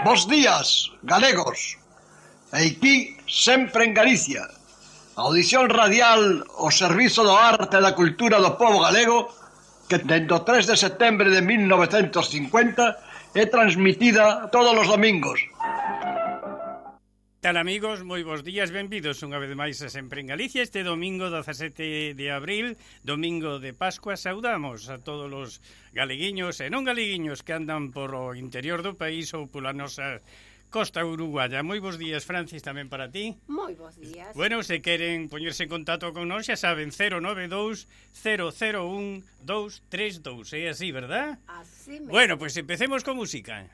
Bos días, galegos. Aquí, sempre en Galicia. Audición radial ao servizo do arte e da cultura do povo galego que dende o 3 de setembro de 1950 é transmitida todos os domingos. Tal amigos, moi bons días, benvidos unha vez máis a Sempre en Galicia. Este domingo 17 de abril, domingo de Pascua, saudamos a todos os galeguiños e non galeguiños que andan por o interior do país ou pola nosa costa uruguaya. Moi bons días, Francis, tamén para ti. Moi bons días. Bueno, se queren poñerse en contacto con nós, xa saben, 092 001 232. É así, verdad? Así mesmo. Bueno, pois empecemos con música.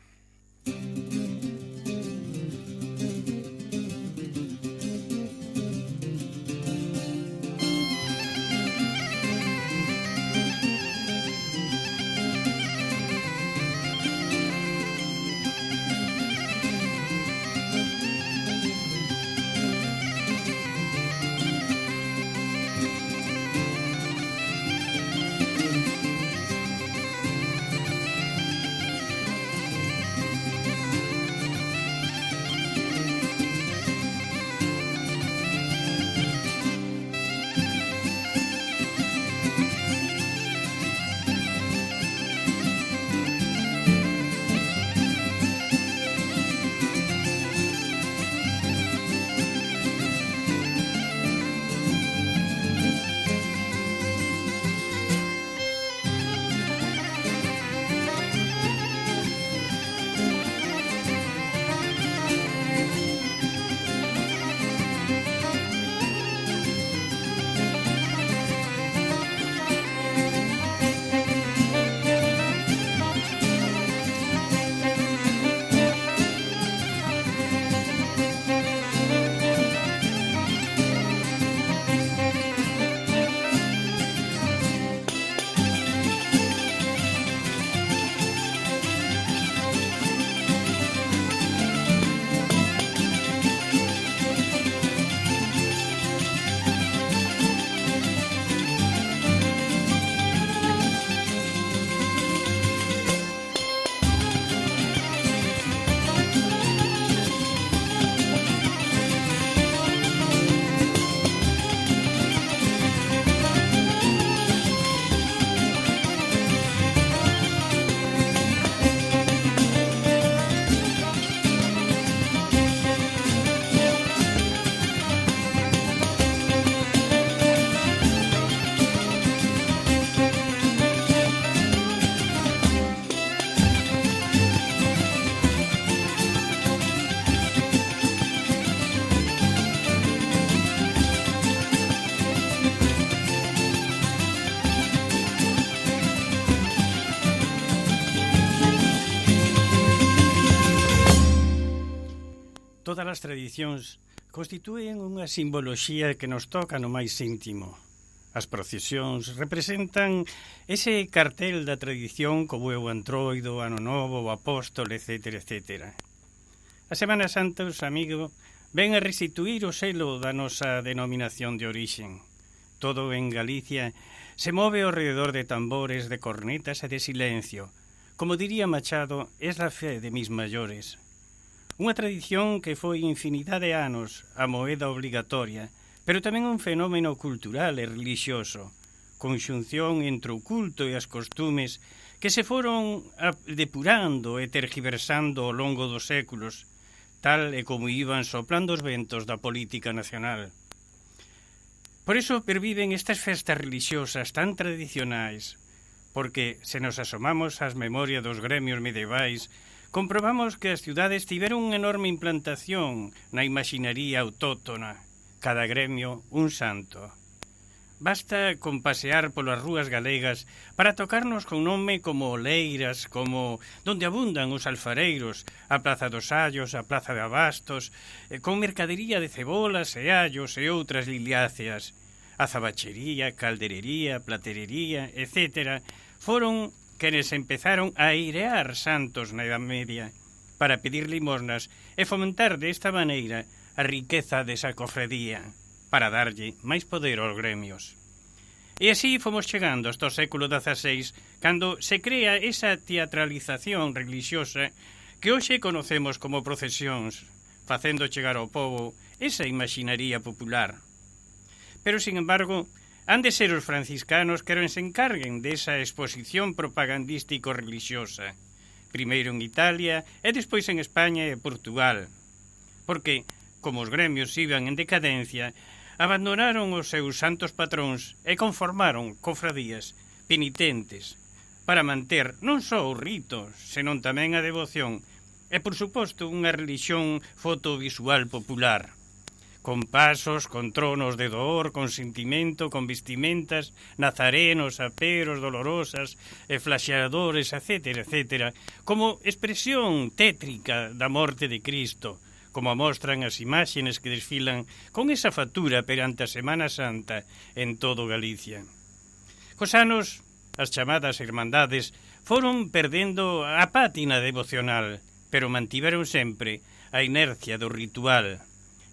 Todas as tradicións constitúen unha simboloxía que nos toca no máis íntimo. As procesións representan ese cartel da tradición como é o Antroido, o Ano Novo, o Apóstol, etc, etc. A Semana Santa, os amigos, ven a restituir o selo da nosa denominación de orixen. Todo en Galicia se move ao redor de tambores, de cornetas e de silencio. Como diría Machado, es la fe de mis mayores. Unha tradición que foi infinidade de anos a moeda obligatoria, pero tamén un fenómeno cultural e religioso, conxunción entre o culto e as costumes que se foron depurando e tergiversando ao longo dos séculos, tal e como iban soplando os ventos da política nacional. Por iso perviven estas festas religiosas tan tradicionais, porque se nos asomamos ás memorias dos gremios medievais, comprobamos que as cidades tiveron unha enorme implantación na imaxinaría autóctona, cada gremio un santo. Basta con pasear polas rúas galegas para tocarnos con nome como Oleiras, como donde abundan os alfareiros, a Praza dos Allos, a Praza de Abastos, con mercadería de cebolas e allos e outras liliáceas. A zabachería, calderería, platerería, etc. foron quenes empezaron a airear santos na Edad Media para pedir limosnas e fomentar desta maneira a riqueza desa cofradía para darlle máis poder aos gremios. E así fomos chegando hasta o século XVI, cando se crea esa teatralización religiosa que hoxe conocemos como procesións, facendo chegar ao povo esa imaxinaría popular. Pero, sin embargo, han de ser os franciscanos que se encarguen desa exposición propagandístico-religiosa, primeiro en Italia e despois en España e Portugal, porque, como os gremios iban en decadencia, abandonaron os seus santos patróns e conformaron cofradías penitentes para manter non só os ritos, senón tamén a devoción e, por suposto, unha relixión fotovisual popular, con pasos, con tronos de dor, con sentimento, con vestimentas, nazarenos, aperos, dolorosas e flaxeadores, etc., etc., como expresión tétrica da morte de Cristo, como mostran as imaxes que desfilan con esa factura perante a Semana Santa en todo Galicia. Cos anos, as chamadas irmandades foron perdendo a pátina devocional, pero mantiveron sempre a inercia do ritual.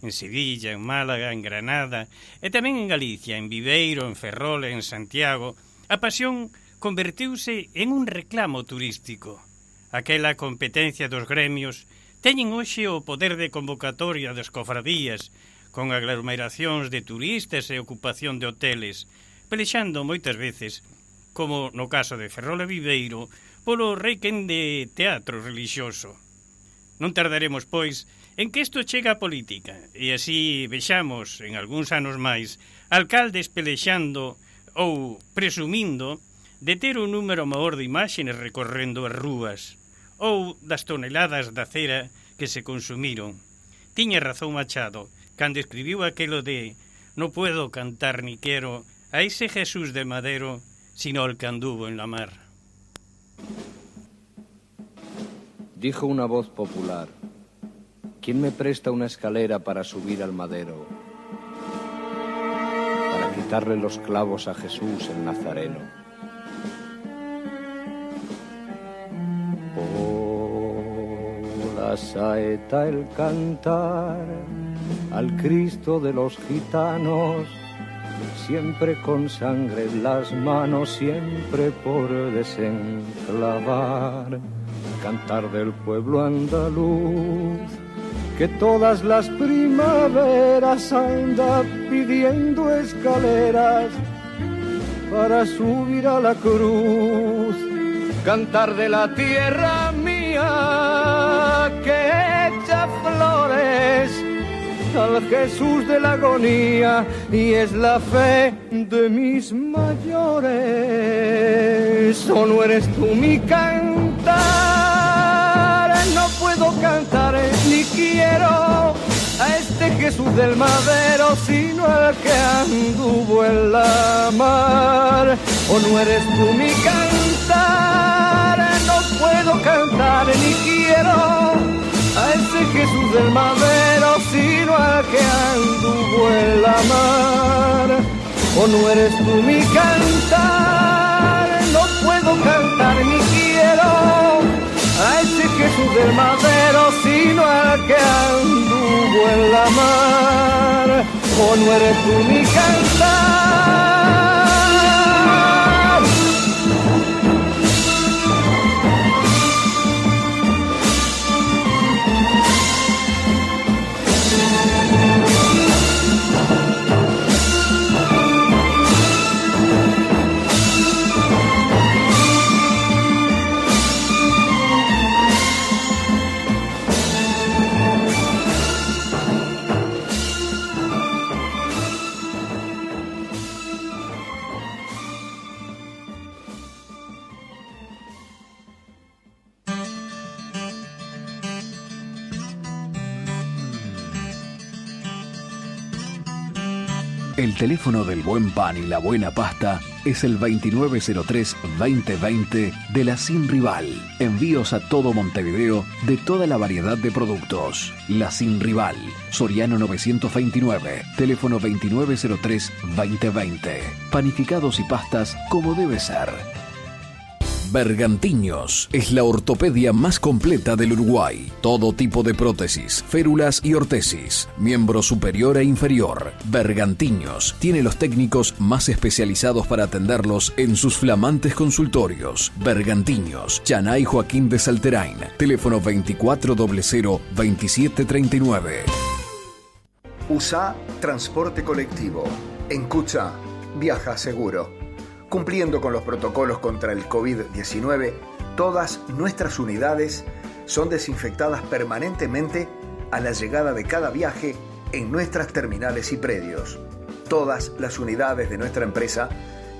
En Sevilla, en Málaga, en Granada e tamén en Galicia, en Viveiro, en Ferrol e en Santiago, a pasión convertiuse en un reclamo turístico. Aquela competencia dos gremios teñen hoxe o poder de convocatoria das cofradías, con aglomeracións de turistas e ocupación de hoteles, pelexando moitas veces, como no caso de Ferrol e Viveiro, polo requén de teatro religioso. Non tardaremos, pois, en que isto chega á política, e así vexamos, en algúns anos máis, alcaldes pelexando ou presumindo de ter un número maior de imaxes recorrendo as rúas, ou das toneladas da cera que se consumiron. Tiña razón Machado cando escribiu aquelo de «No puedo cantar ni quiero a ese Jesús de madero, sino el que anduvo en la mar». Dijo una voz popular: ¿quién me presta una escalera para subir al madero? Para quitarle los clavos a Jesús el Nazareno. La saeta, el cantar al Cristo de los gitanos, siempre con sangre en las manos, siempre por desenclavar. Cantar del pueblo andaluz, que todas las primaveras anda pidiendo escaleras para subir a la cruz. Cantar de la tierra mía que echa flores al Jesús de la agonía, y es la fe de mis mayores. ¿O no eres tú mi cantar? No puedo cantar ni quiero a este Jesús del madero, sino al que anduvo en la mar. ¿O no eres tú mi cantar? No puedo cantar ni quiero a ese Jesús del madero, sino al que anduvo en la mar. ¿O no eres tú mi cantar? No puedo cantar ni quiero a ese Jesús del madero, sino al que anduvo en la mar. ¿O no eres tú mi cantar? El teléfono del buen pan y la buena pasta es el 2903-2020 de la Sin Rival. Envíos a todo Montevideo de toda la variedad de productos. La Sin Rival, Soriano 929, teléfono 2903-2020. Panificados y pastas como debe ser. Bergantiños es la ortopedia más completa del Uruguay. Todo tipo de prótesis, férulas y ortesis, miembro superior e inferior. Bergantiños tiene los técnicos más especializados para atenderlos en sus flamantes consultorios. Bergantiños, Chanay Joaquín de Salterain, teléfono 2400-2739. USA Transporte Colectivo. En Cucha, viaja seguro. Cumpliendo con los protocolos contra el COVID-19, todas nuestras unidades son desinfectadas permanentemente a la llegada de cada viaje en nuestras terminales y predios. Todas las unidades de nuestra empresa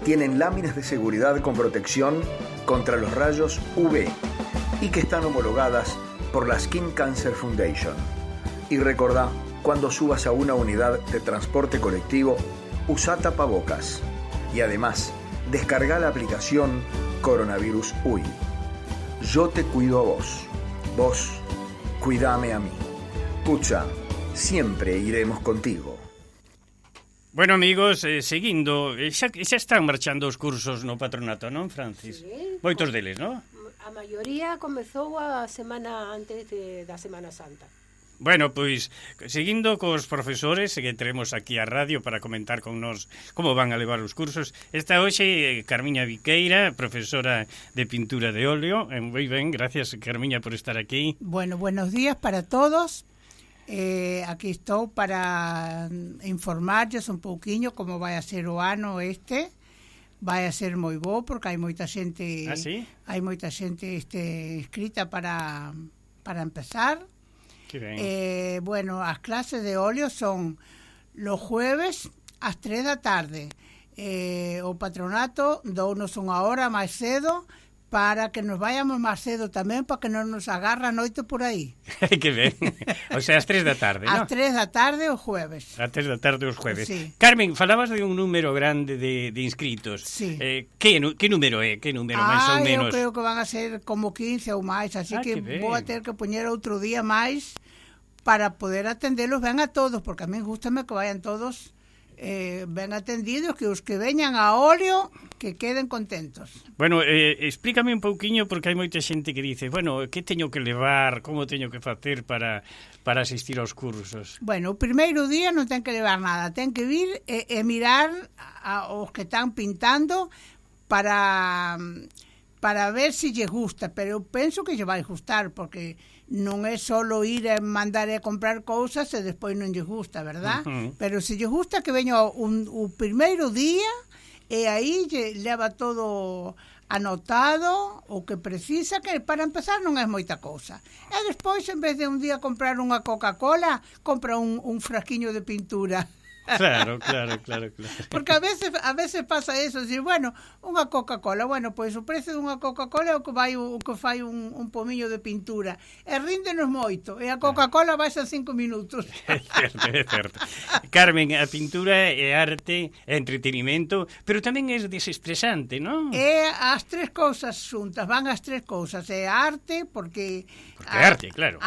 tienen láminas de seguridad con protección contra los rayos UV y que están homologadas por la Skin Cancer Foundation. Y recordá, cuando subas a una unidad de transporte colectivo, usa tapabocas. Y además, descarga la aplicación Coronavirus UI. Yo te cuido a vos. Vos, cuidame a mí. Cucha, siempre iremos contigo. Bueno, amigos, seguindo, xa están marchando os cursos no patronato, non, Francis? Sí. Moitos deles, non? A maioría comezou a semana antes da Semana Santa. Bueno, pois, seguindo cos profesores que teremos aquí a radio para comentar con nos como van a levar os cursos, está hoxe Carmiña Viqueira, profesora de pintura de óleo. Moi ben, gracias, Carmiña, por estar aquí. Bueno, buenos días para todos. Aquí estou para informarlles un pouquiño como vai a ser o ano este. Vai a ser moi bo porque hai moita xente, ¿sí? Hai moita xente inscrita para empezar. Que ben. Bueno, as clases de óleo son los jueves ás 3 da tarde. O patronato dounos unha hora máis cedo para que nos vayamos máis cedo tamén, para que non nos agarra a noite por aí. Que ben. O sea, ás 3 da tarde, non? Ás 3 da tarde os jueves. Ás 3 da tarde os jueves. Sí. Carmen, falabas de un número grande de inscritos. Sí. Que número é? Que número máis ou menos? Eu creo que van a ser como 15 ou máis, así que vou a ter que poñer outro día máis para poder atendelos ben a todos, porque a mí gústame que vayan todos ben atendidos, que os que veñan a óleo que queden contentos. Bueno, explícame un pouquiño, porque hai moita xente que dice, bueno, que teño que levar, como teño que facer para asistir aos cursos? Bueno, o primeiro día non ten que levar nada, ten que vir e mirar aos que están pintando para ver se lle gusta, pero eu penso que lle vai gustar, porque non é solo ir e mandar a comprar cousas e despois non lle gusta, verdad? Pero se lle gusta que veña o primeiro día e aí lle leva todo anotado o que precisa, que para empezar non é moita cousa. E despois, en vez de un día comprar unha Coca-Cola, compra un frasquiño de pintura. Claro. Porque a veces pasa eso, decir, bueno, unha Coca-Cola, bueno, pois o precio dunha Coca-Cola é o que fai un pomiño de pintura. E ríndenos moito, e a Coca-Cola vai a 5 minutos. É certo. Carmen, a pintura é arte, é entretenimento, pero tamén é desestresante, non? É as tres cousas xuntas, van as tres cousas. É arte, porque é arte, claro.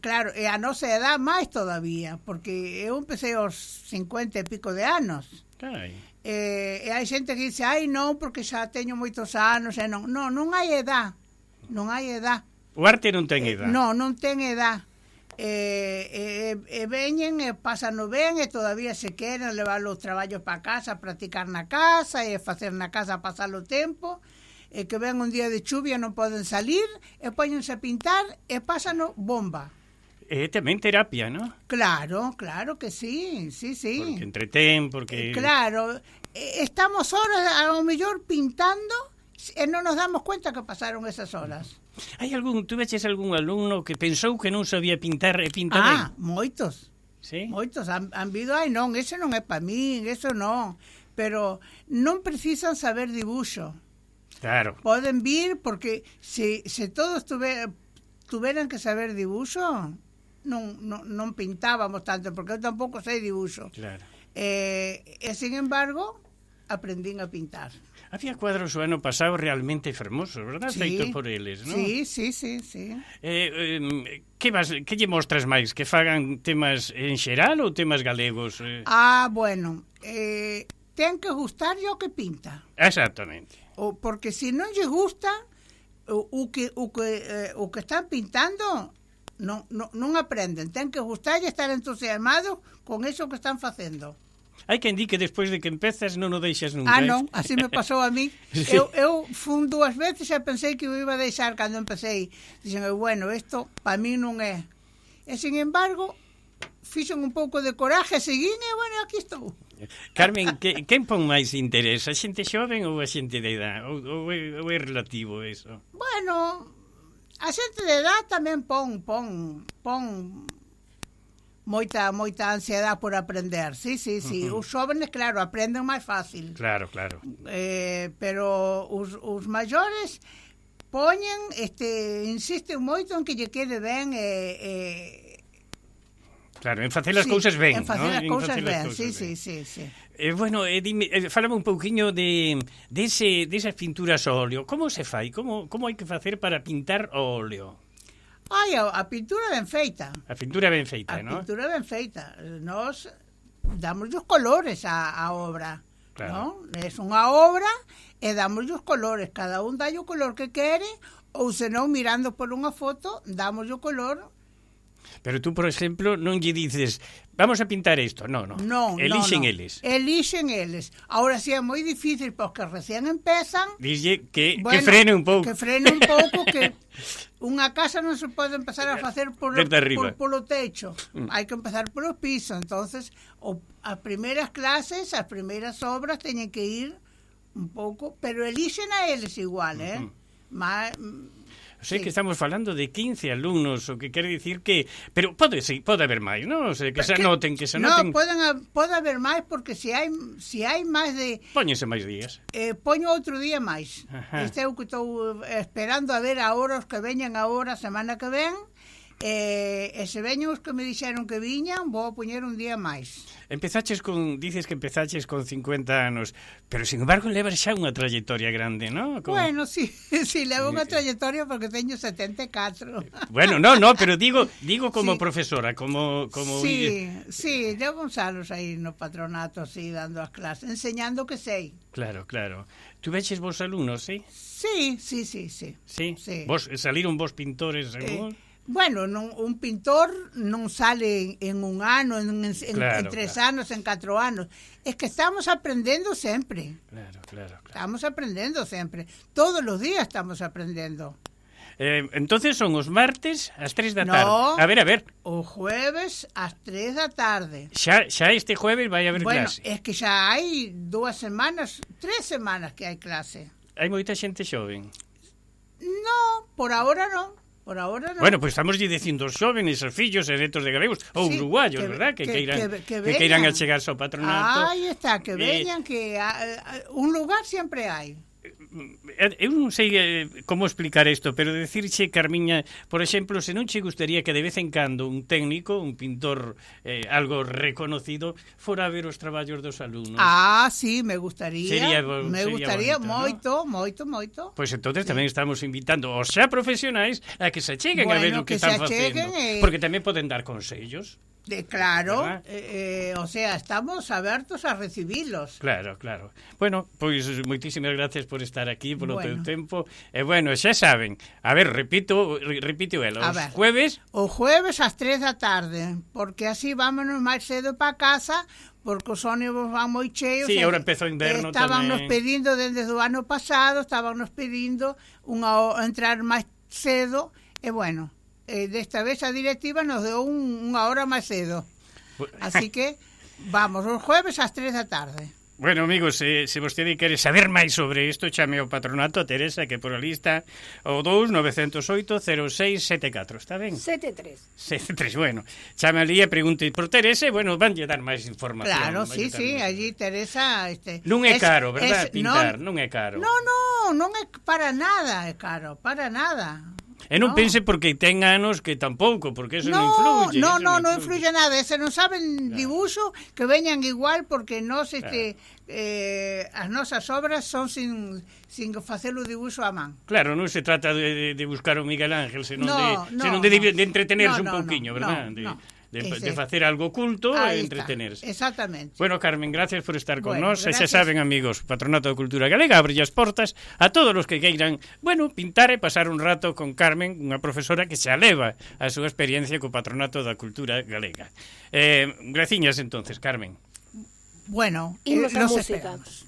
Claro, e a nosa edad máis todavía, porque eu empecé aos 50 e pico de anos. Carai. E hai xente que dice, ai non, porque xa teño moitos anos, e non hai edad. Non hai edad. O arte non ten edad. Non ten edad. E veñen e pasan ben e todavía se queren levar os traballos para casa, practicar na casa e facer na casa, pasar o tempo, e que ven un día de chuvia non poden salir e poñense a pintar e pasan bomba. É tamén terapia, non? Claro que sí. Porque entretén, porque... Claro, estamos horas a lo mellor pintando e non nos damos cuenta que pasaron esas horas. Tú veches algún alumno que pensou que non sabía pintar e pinta ben? Moitos. Sí? Moitos han vido, non, eso non é para min, eso non. Pero non precisan saber dibuixo. Claro. Poden vir porque se todos tuveran que saber dibuixo, non pintábamos tanto, porque eu tampouco sei dibuixo. Claro. E, sin embargo, aprendín a pintar. Había cuadros o ano pasado realmente fermosos, verdad? Sí. Feitos por eles, non? Sí. Que lle mostras máis? Que fagan temas en xeral ou temas galegos? Bueno, ten que gustar o que pinta. Exactamente. Porque se non lle gusta, o que están pintando non aprenden, ten que gustar e estar entusiasmados con eso que están facendo. Hai quen di que despois de que empezas non o deixas nunca. Non, así me pasou a mí. Sí. Eu fun 2 veces e pensei que o iba a deixar cando empecé. Dixen, bueno, isto para mí non é. E, sin embargo, fixen un pouco de coraje, seguín e, bueno, aquí estou. Carmen, quen pon máis interés? A xente xoven ou a xente de edad? Ou é relativo eso? Bueno, a xente de edad tamén pon moita ansiedade por aprender. Sí. Os xóvenes, claro, aprenden máis fácil. Claro. Pero os maiores poñen, insisten moito en que lle quede ben claro, en facer as cousas ben, en facer as cousas ben, sí. Bueno, dime, falame un pouquiño desas pinturas ao óleo. Como se fai? Como hai que facer para pintar ao óleo? A pintura ben feita. A pintura ben feita, non? A pintura ben feita. Nos damos os colores á obra, claro. Non? É unha obra e damos os colores. Cada un dá o color que quere, ou senón, mirando por unha foto, damos o color. Pero tú, por exemplo, non lle dices vamos a pintar isto, non. Elixen eles. Elixen eles. Ahora si é moi difícil porque recién empezan. Dixlle que frene un pouco. Que frene un pouco, que unha casa non se pode empezar a facer polo techo. Hai que empezar polo piso. Entonces, as primeiras clases, as primeiras obras teñen que ir un pouco, pero elixen a eles igual, Sei que estamos falando de 15 alumnos, o que quere dicir que... Pero pode haber máis, non? O sea, que se anoten. Non, pode haber máis, porque se hai máis de... Póñense máis días. Poño outro día máis. Este é o que estou esperando a ver agora os que veñan agora, semana que ven. E se veñen os que me dixeron que viñan, vou poñer un día máis. Dices que empezaches con 50 anos, pero sin embargo levas xa unha trayectoria grande, non? Bueno, sí, levo unha trayectoria porque teño 74. Bueno, pero digo como profesora, como Sí, levo uns anos aí no patronato, así, dando as clases, enseñando que sei. Claro. Tú veches vos alumnos, sí? Sí. Sí? Vos saliron vos pintores, según? Bueno, un pintor non sale en un ano, en 3 anos, en 4 anos. Es que estamos aprendendo sempre. Claro. Estamos aprendendo sempre. Todos os días estamos aprendendo. Entonces son os martes ás 3 da tarde. No, a ver. O jueves ás 3 da tarde. Xa este jueves vai haber clase. Bueno, es que xa hai 2 semanas, 3 semanas que hai clase. Hai moita xente xoven? No, por ahora non. Bueno, pues estamos dicindo os xóvenes, os fillos e netos de galegos ou uruguayos, verdad? Que queiran achegarse ao patronato. Aí está, que veñan, que un lugar sempre hai. Eu non sei como explicar isto, pero decirche, Carmiña, por exemplo, se non che gustaría que de vez en cando un técnico, un pintor algo reconocido, fora a ver os traballos dos alumnos. Sí, me gustaría bonito, moito. Pois entonces tamén estamos invitando os xa profesionais a que se cheguen a ver o que están facendo, porque tamén poden dar consellos. Claro, o sea, estamos abertos a recibilos. Claro. Bueno, pois moitísimas gracias por estar aquí, polo teu tempo. E bueno, xa saben, a ver, repito ela, os jueves... O jueves ás 3 da tarde, porque así vámonos máis cedo para casa, porque os ónibus van moi cheos. Sí, agora empezou o inverno tamén. Estaban nos pedindo, desde o ano pasado, entrar máis cedo, e bueno... desta vez a directiva nos deu unha hora máis cedo. Así que vamos, os jueves ás 3 da tarde. Bueno, amigos, se vostede quere saber máis sobre isto, chame ao patronato a Teresa, que por a lista o 2-908-0674, está ben? 73, bueno, chame ali e pregunte por Teresa, bueno, vanlle dar máis información. Claro, sí, allí Teresa... non é caro, verdad, pintar, non é caro. Non é para nada, para nada. E non pense porque ten anos que tampouco, porque eso non influye. Non influye nada. Se non saben dibuixo, que veñan igual, porque as nosas obras son sin facer o dibuixo a man. Claro, non se trata de buscar o Miguel Ángel, senón de entretenerse un pouquiño, verdad? De de facer algo culto e entretenerse. Exactamente. Bueno, Carmen, gracias por estar con nós. E gracias. xa saben, amigos, Patronato da Cultura Galega abre as portas a todos os que queiran, pintar e pasar un rato con Carmen, unha profesora que xa leva a súa experiencia co Patronato da Cultura Galega. Graciñas, entonces, Carmen. Bueno, Imos a nos música. esperamos.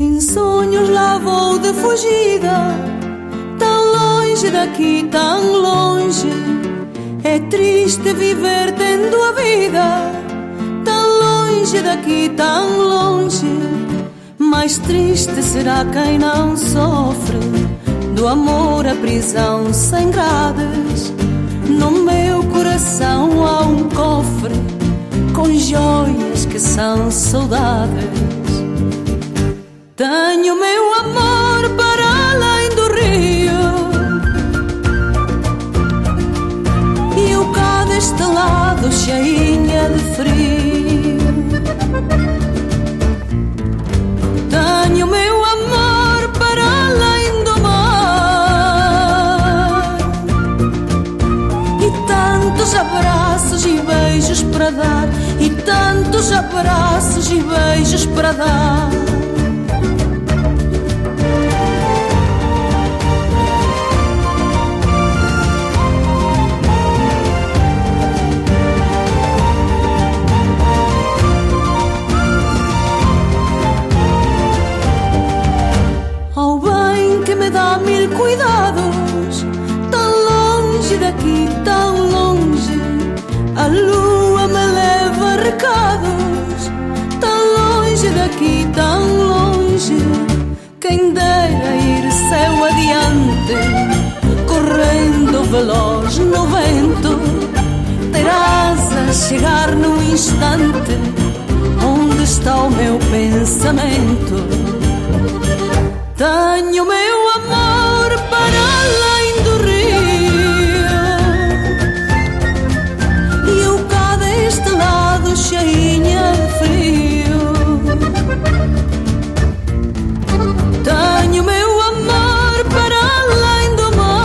Em sonhos lá vou de fugida, tão longe daqui, tão longe. É triste viver tendo a vida tão longe daqui, tão longe. Mais triste será quem não sofre do amor a prisão sem grades. No meu coração há um cofre com joias que são saudades. Tenho meu amor para além do rio e eu cá deste lado cheinha de frio. Tenho meu amor para além do mar e tantos abraços e beijos para dar, e tantos abraços e beijos para dar. Cuidados, tão longe daqui, tão longe. A lua me leva recados, tão longe daqui, tão longe. Quem dera ir céu adiante, correndo veloz no vento, ter asas, chegar num instante onde está o meu pensamento. Tenho meu amor para além do rio e eu cá deste lado cheinha de frio. Tenho meu amor para além do mar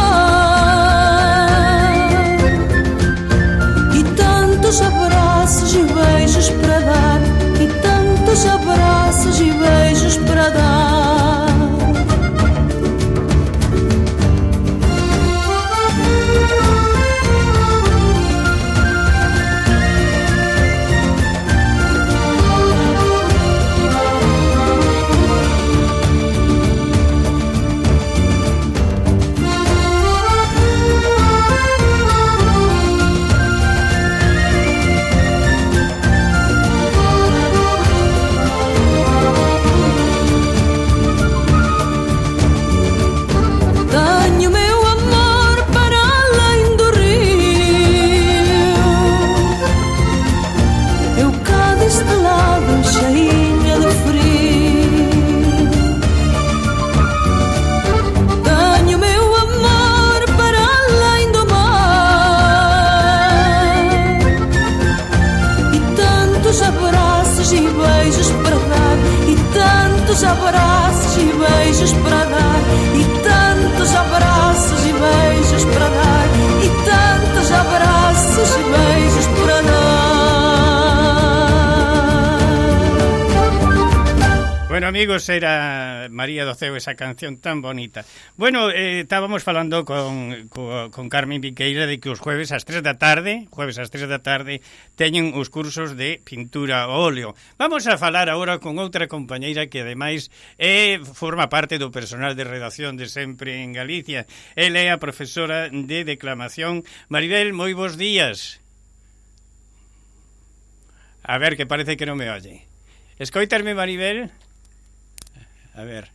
e tantos abraços e beijos para dar, e tantos abraços e beijos para dar. Abraços e beijos para dar, e tantos abraços e beijos para dar, e tantos abraços e beijos para dar. Bueno, amigos, era María do Ceo, esa canción tan bonita. Bueno, estábamos falando con Carmen Viqueira de que os jueves ás 3 da tarde, teñen os cursos de pintura ao óleo. Vamos a falar agora con outra compañeira que ademais forma parte do personal de redacción de Sempre en Galicia. Ela é a profesora de declamación. Maribel, moi bons días. A ver, que parece que non me oye. Escoitarme, Maribel? A ver.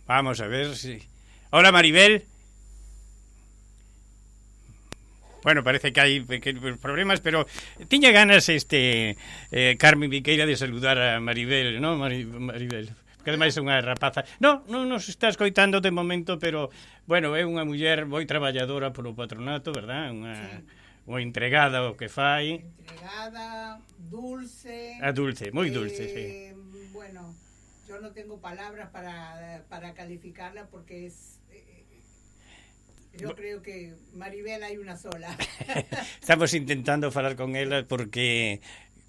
Vamos a ver si... Hola, Maribel. Bueno, parece que hai pequenos problemas, pero tiña ganas Carmen Viqueira de saludar a Maribel, ¿no? Maribel, que ademais é unha rapaza. Non nos está escoitando de momento, pero, bueno, é unha muller moi traballadora polo patronato, verdad? Moi entregada ao que fai. Entregada, dulce. Dulce, moi dulce, sí. Bueno, Yo no tengo palabras para calificarla porque es... yo creo que Maribel hai unha sola. Estamos intentando falar con ela porque...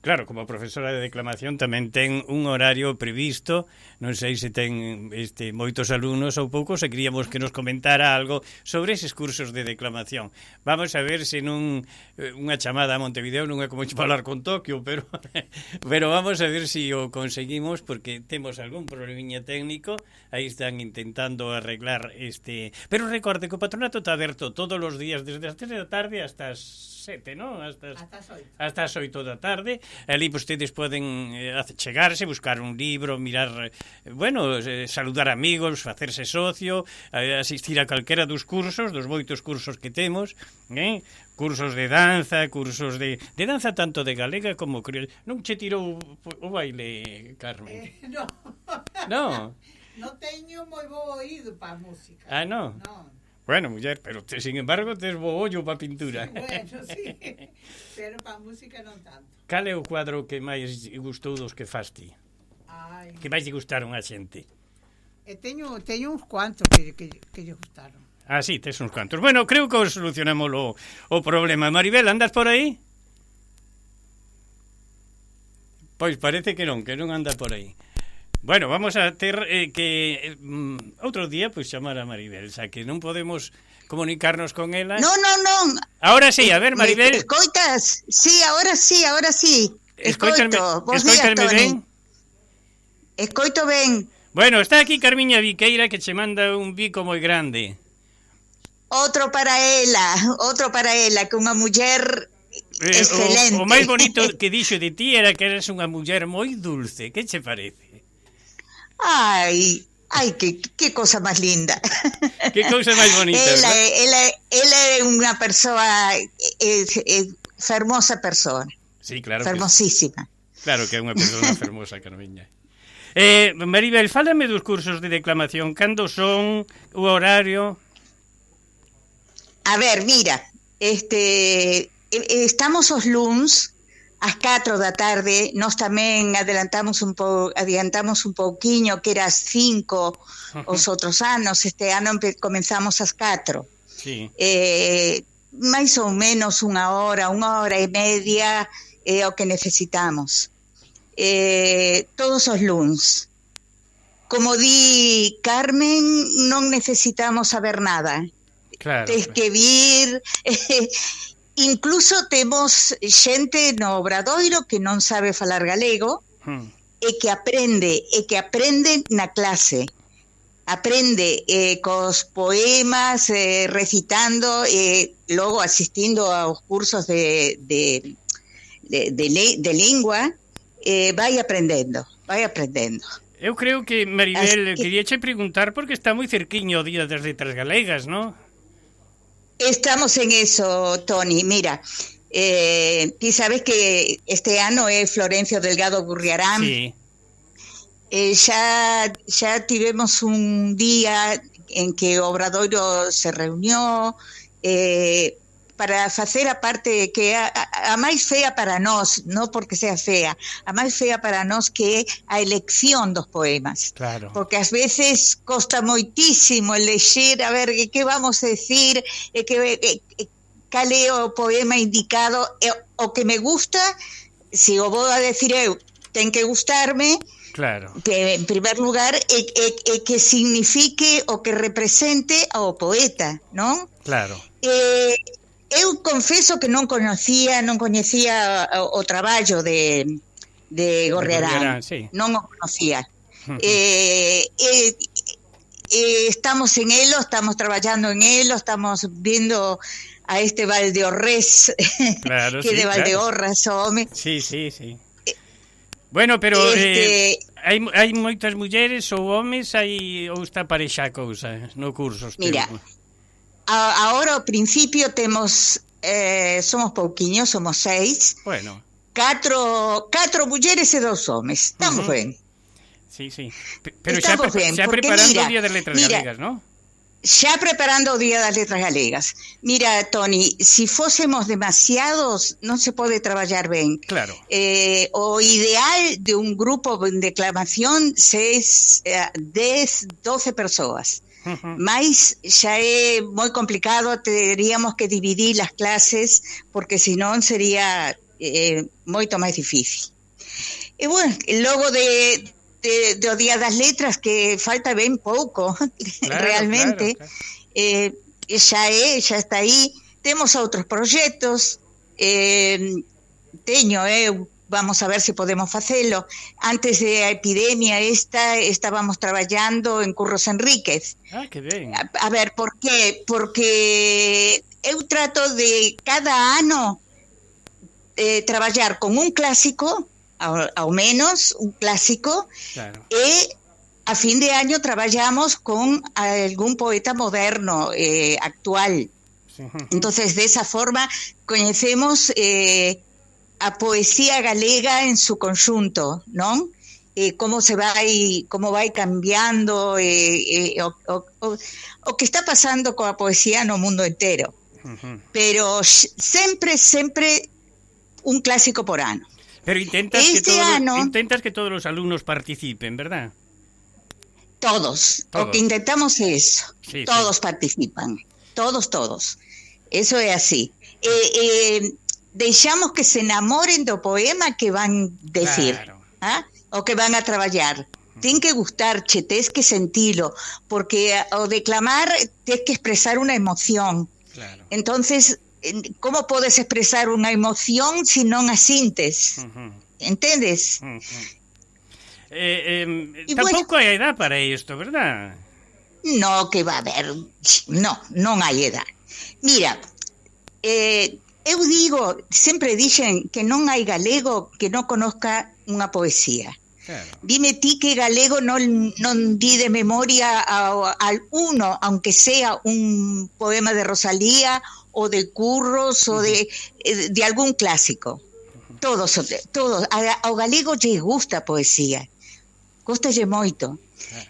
Claro, como profesora de declamación tamén ten un horario previsto, non sei se ten moitos alumnos ou poucos, e queríamos que nos comentara algo sobre eses cursos de declamación. Vamos a ver se unha chamada a Montevideo non é como falar con Tokio, pero vamos a ver se o conseguimos, porque temos algún problemiña técnico, aí están intentando arreglar Pero recorde que o patronato está aberto todos os días, desde as 3 da tarde hasta as 7, ¿no? Hasta as 8 da tarde. Ali vostedes poden chegarse, buscar un libro, mirar, saludar amigos, facerse socio, asistir a calquera dos cursos, dos moitos cursos que temos, cursos de danza, cursos de danza tanto de galega como criolla. Non che tirou o baile, Carmen? No. No? Non teño moi bo oído para a música. Ah, no? Non. Bueno, muller, pero sin embargo tes bo ollo para pintura. Sí, bueno, sí, pero para música non tanto. Cal é o cuadro que máis gustou dos que fas ti? Ai. Que máis lle gustaron a xente? Teño uns cuantos que lle gustaron. Ah, sí, tes uns cuantos. Bueno, creo que solucionamos o problema. Maribel, andas por aí? Pois parece que non anda por aí. Bueno, vamos a ter que outro día chamar a Maribel, xa que non podemos comunicarnos con ela. Non. Ahora sí, a ver, Maribel. Escoitas? Sí, ahora sí. Escoito. Bos días, Toni. Ben? Escoito ben. Bueno, está aquí Carmiña Viqueira que che manda un bico moi grande. Outro para ela, que unha muller excelente. O máis bonito que dixo de ti era que eres unha muller moi dulce. Que che parece? Ay, qué cosa más linda. Qué cosa más bonita. Ela é unha persoa, fermosa persona. Sí, claro. Fermosísima. Claro que é unha persona fermosa, Carmiña. Maribel, fálame dos cursos de declamación. Cando son o horario? A ver, mira, estamos os luns ás 4 da tarde, nós tamén adiantamos un pouquiño, que era ás 5 os outros anos, este ano comenzamos ás 4. Sí. Mais ou menos unha hora e media é o que necesitamos. Todos os luns. Como di Carmen, non necesitamos saber nada. Claro. Tens que vir... Incluso temos xente no Obradoiro que non sabe falar galego e que aprende na clase. Aprende cos poemas, recitando, logo asistindo aos cursos de lingua, vai aprendendo. Eu creo que, Maribel, quería che preguntar porque está moi cerquiño o Día das Letras Galegas, non? Estamos en eso, Toni. Mira, ti sabes que este ano é Florencio Delgado Gurriarán. Sí. Ya tivemos un día en que o Obradoiro se reunió para facer a parte que a máis fea para nós, non porque sea fea, a máis fea para nós que é a elección dos poemas. Claro. Porque ás veces costa moitísimo lexer, a ver, que vamos a decir, cal é o poema indicado, o que me gusta, se o vou a decir eu, ten que gustarme. Claro. Que, en primer lugar, que signifique o que represente ao poeta, non? Claro. Eu confeso que non coñecía o traballo de Gorriarán. Sí. Non o conocía. Estamos en elo, estamos traballando en elo, estamos viendo a este Valdeorrés, claro, que sí, de Valdeorras, home. Sí. Bueno, pero hai moitas mulleres ou homes ou está parexa a cousa no curso? Mira, ahora ao principio temos somos pouquiños, somos 6. Bueno. 4 mulleres e 2 homes. Estamos ben. Sí. Pero xa preparando o Día das Letras Galegas, non? xa preparando o Día das Letras Galegas. Mira, Toni, si fósemos demasiados, non se pode traballar ben. Claro. O ideal de un grupo de declamación es 10, 12 persoas. Mais xa é moi complicado, teríamos que dividir as clases, porque senón sería moito máis difícil. E bueno, logo do Día das Letras, que falta ben pouco, claro, realmente, claro. Xa está aí. Temos outros proxectos, vamos a ver se podemos facelo. Antes da epidemia estábamos traballando en Curros Enríquez. Ah, que ben. A ver, por qué? Porque eu trato de cada ano traballar con un clásico, ao menos un clásico, claro. E a fin de año traballamos con algún poeta moderno actual. Sí. Entonces, de esa forma, coñecemos a poesía galega en su conjunto, non? Como vai cambiando o que está pasando coa poesía no mundo entero. Pero sempre un clásico por ano. Pero intentas que todos los alumnos participen, ¿verdad? Todos. O que intentamos é eso. Sí, todos participan. Todos. Eso é así. Deixamos que se enamoren do poema que van decir, claro. O que van a traballar. Ten que gustarche, tes que sentilo, porque ao declamar tes que expresar unha emoción. Claro. Entonces, como podes expresar unha emoción se non a sintes? Entendes? Tampouco hai edad para isto, verdad? No, que va a haber. Non hai edad. Mira, eu digo, sempre dixen que non hai galego que non conozca unha poesía. Claro. Dime ti que galego non di de memoria al uno, aunque sea un poema de Rosalía o de Curros o de algún clásico. Todos. Ao galego lle gusta a poesía. Gustalle moito.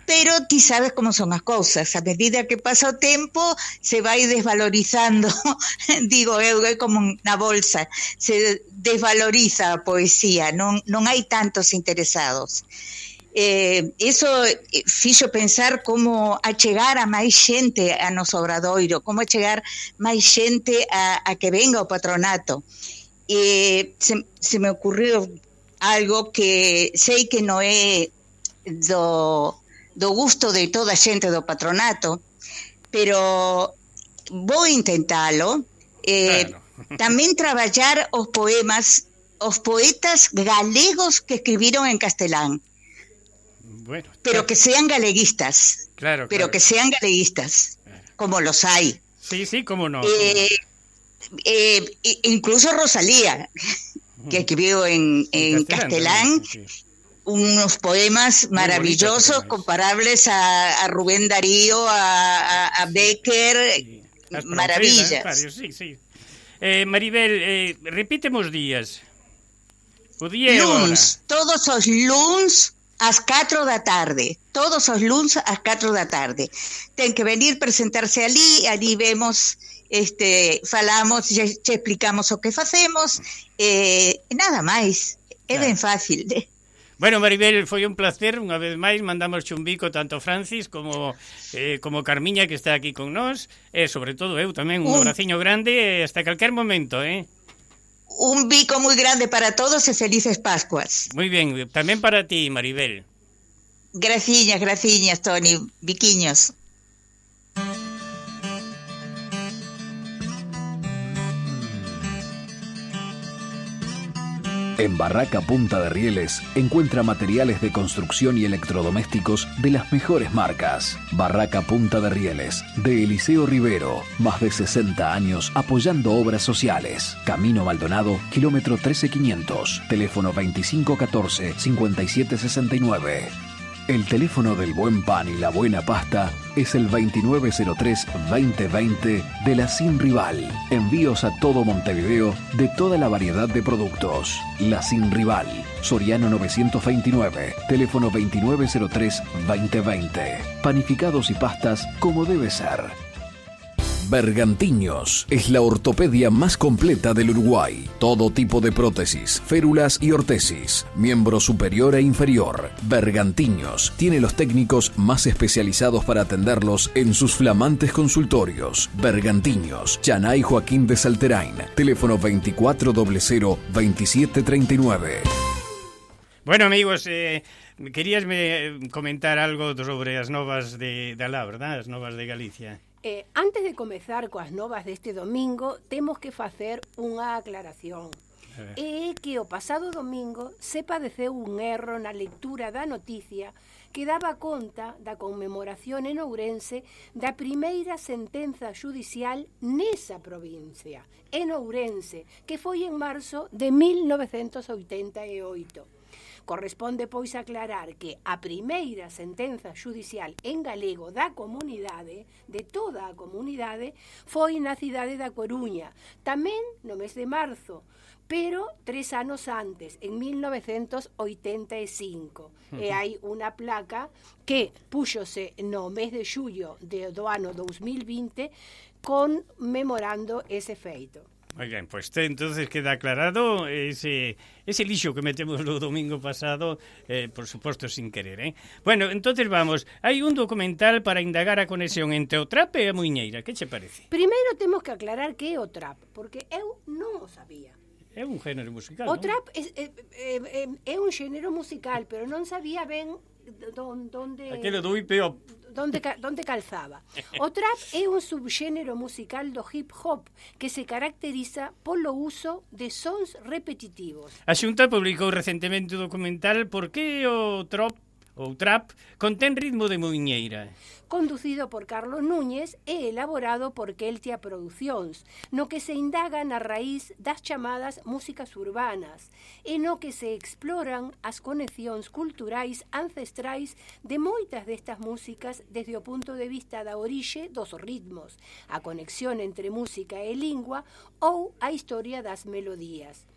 Pero ti sabes como son as cousas. A medida que pasa o tempo se vai desvalorizando. Digo eu, é como na bolsa. Se desvaloriza a poesía. Non hai tantos interesados. Eso fixo pensar como achegar a máis xente a noso obradoiro, como achegar máis xente a que venga ao patronato. Se me ocurriu algo que sei que non é do gusto de toda a xente do patronato, pero vou intentalo. Claro. Tamén traballar os poetas galegos que escribiron en castelán. Bueno, pero que sean galeguistas. Claro. Pero que sean galeguistas, como los hay. Sí, cómo no. Incluso Rosalía, que escribió en castelán, sí. Unos poemas maravillosos, comparables a Rubén Darío, a Becker, sí. Maravillas. Sí. Maribel, repítemos días. O día e luns, todos os luns ás 4 da tarde. Todos os luns ás 4 da tarde. Ten que venir, presentarse ali vemos, falamos, che explicamos o que facemos, nada máis. É ben fácil. Bueno, Maribel, foi un placer, unha vez máis, mandamos un bico tanto Francis como Carmiña, que está aquí con nós, e sobre todo eu tamén, un abraciño grande, hasta calquer momento, Un bico moi grande para todos e felices Pascuas. Moi ben, tamén para ti, Maribel. Graciñas, Toni, biquiños. En Barraca Punta de Rieles encuentra materiales de construcción y electrodomésticos de las mejores marcas. Barraca Punta de Rieles, de Eliseo Rivero. Más de 60 años apoyando obras sociales. Camino Maldonado, kilómetro 13500. Teléfono 2514-5769. El teléfono del buen pan y la buena pasta es el 2903-2020 de la Sin Rival. Envíos a todo Montevideo de toda la variedad de productos. La Sin Rival. Soriano 929. Teléfono 2903-2020. Panificados y pastas como debe ser. Bergantiños es la ortopedia más completa del Uruguay. Todo tipo de prótesis, férulas y ortesis, miembro superior e inferior. Bergantiños tiene los técnicos más especializados para atenderlos en sus flamantes consultorios. Bergantiños, Chanay Joaquín de Salterain, teléfono 2400-2739. Bueno, amigos, queríasme comentar algo sobre as novas de alá, verdad? As novas de Galicia. Antes de comezar coas novas deste domingo, temos que facer unha aclaración. É que o pasado domingo se padeceu un erro na lectura da noticia que daba conta da conmemoración en Ourense da primeira sentenza xudicial nesa provincia, en Ourense, que foi en marzo de 1988. Corresponde, pois, aclarar que a primeira sentenza xudicial en galego da comunidade, de toda a comunidade, foi na cidade da Coruña, tamén no mes de marzo, pero 3 anos antes, en 1985. E hai unha placa que púxose no mes de xullo do ano 2020 conmemorando ese feito. Moi ben, pois entonces queda aclarado ese lixo que metemos o domingo pasado, por suposto sin querer, Bueno, entonces vamos, hai un documental para indagar a conexión entre o trap e a muiñeira, que che parece? Primeiro temos que aclarar que é o trap, porque eu non o sabía. É un género musical, O trap é un xénero musical, pero non sabía ben donde... Aquelo do hip-hop. Donde calzaba. O trap é un subxénero musical do hip-hop que se caracteriza polo uso de sons repetitivos. A Xunta publicou recentemente o documental Por que o trap contén ritmo de muiñeira. Conducido por Carlos Núñez e elaborado por Keltia Producións, no que se indaga na raíz das chamadas músicas urbanas e no que se exploran as conexións culturais ancestrais de moitas destas músicas desde o punto de vista da orixe dos ritmos, a conexión entre música e lingua ou a historia das melodías.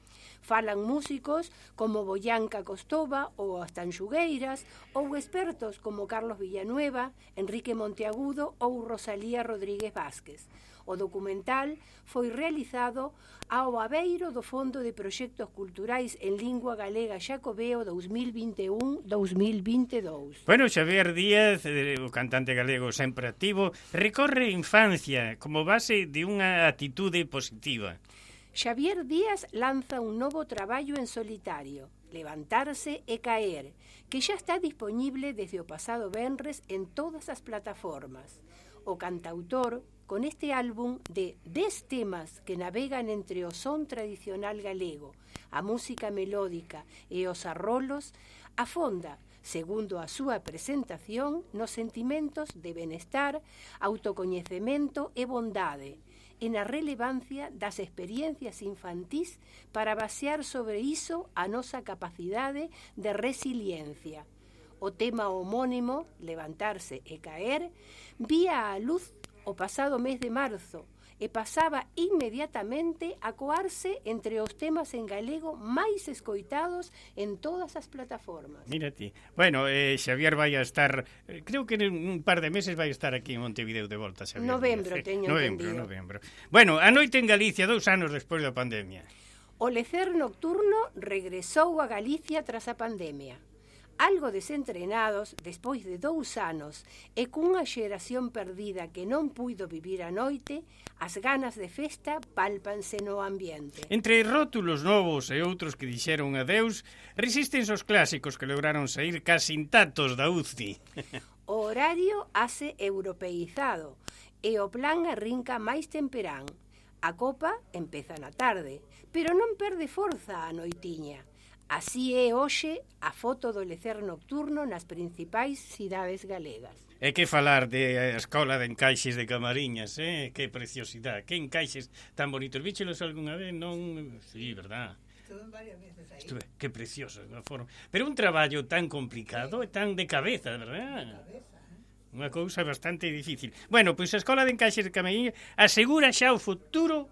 Falan músicos como Boyanca Costova ou as Tanxugueiras, ou expertos como Carlos Villanueva, Enrique Monteagudo ou Rosalía Rodríguez Vázquez. O documental foi realizado ao abeiro do Fondo de Proxectos Culturais en Lingua Galega Xacobeo 2021-2022. Bueno, Xavier Díaz, o cantante galego sempre activo, recorre a infancia como base de unha atitude positiva. Xavier Díaz lanza un novo traballo en solitario, Levantarse e Caer, que xa está disponible desde o pasado venres en todas as plataformas. O cantautor, con este álbum de 10 temas que navegan entre o son tradicional galego, a música melódica e os arrolos, afonda, segundo a súa presentación, nos sentimentos de benestar, autocoñecemento e bondade, e na relevancia das experiencias infantís para basear sobre iso a nosa capacidade de resiliencia. O tema homónimo, Levantarse e Caer, vía a luz o pasado mes de marzo e pasaba inmediatamente a coarse entre os temas en galego máis escoitados en todas as plataformas. Mira ti. Bueno, Xavier vai a estar, creo que en un par de meses vai a estar aquí en Montevideo de volta, Xavier. Novembro, teño entendido. Novembro. Bueno, a noite en Galicia, 2 anos despois da pandemia. O lecer nocturno regresou a Galicia tras a pandemia. Algo desentrenados, despois de 2 anos, e cunha xeración perdida que non puido vivir a noite, as ganas de festa pálpanse no ambiente. Entre rótulos novos e outros que dixeron adeus, resisten os clásicos que lograron sair casi intactos da UCI. O horario hace europeizado e o plan arrinca máis temperán. A copa empeza na tarde, pero non perde forza a noitiña. Así é hoxe a foto do lecer nocturno nas principais cidades galegas. E que falar de escola de encaixes de Camariñas, Que preciosidade, que encaixes tan bonitos. Víchelos algunha vez? Non? Sí, verdad. Que precioso, de forma. Pero un traballo tan complicado e tan de cabeza, verdad? Unha cousa bastante difícil. Bueno, pois a Escola de Encaixe de Camariñas asegura xa o futuro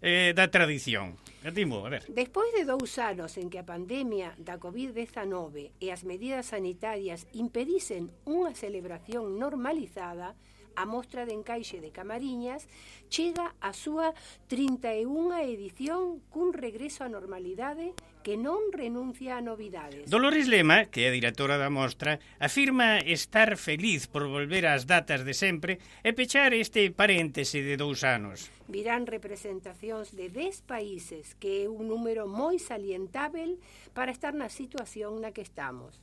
da tradición. Atimo, a ver. Despois de 2 anos en que a pandemia da COVID-19 e as medidas sanitarias impedisen unha celebración normalizada, a Mostra de Encaixe de Camariñas chega a súa 31ª edición cun regreso á normalidade que non renuncia a novidades. Dolores Lema, que é a directora da mostra, afirma estar feliz por volver ás datas de sempre e pechar este paréntese de 2 anos. Virán representacións de 10 países, que é un número moi salientável para estar na situación na que estamos.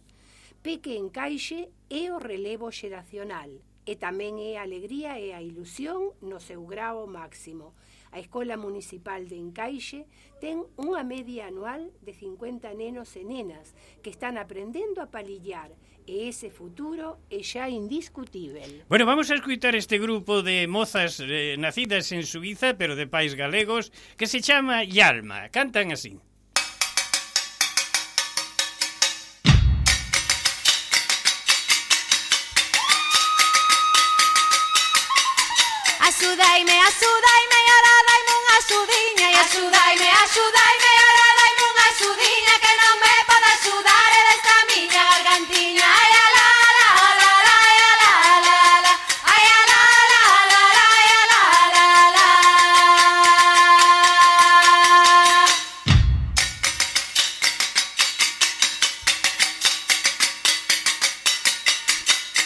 Peque Encaixe é o relevo xeracional, e tamén é a alegría e a ilusión no seu grao máximo. A Escola Municipal de Encaixe ten unha media anual de 50 nenos e nenas que están aprendendo a palillar, e ese futuro é xa indiscutível. Bueno, vamos a escutar este grupo de mozas nacidas en Suiza, pero de pais galegos, que se chama Yalma. Cantan así. Axudaime, axudaime, e ora daime unha axudiña. E axudaime, axudaime, e ora daime unha axudiña, que non me pode axudar e desta miña gargantiña. Ai, a la, la, la, la, ai, a la, la, la, ai, a la, la, la, la, ai, a la, la, la.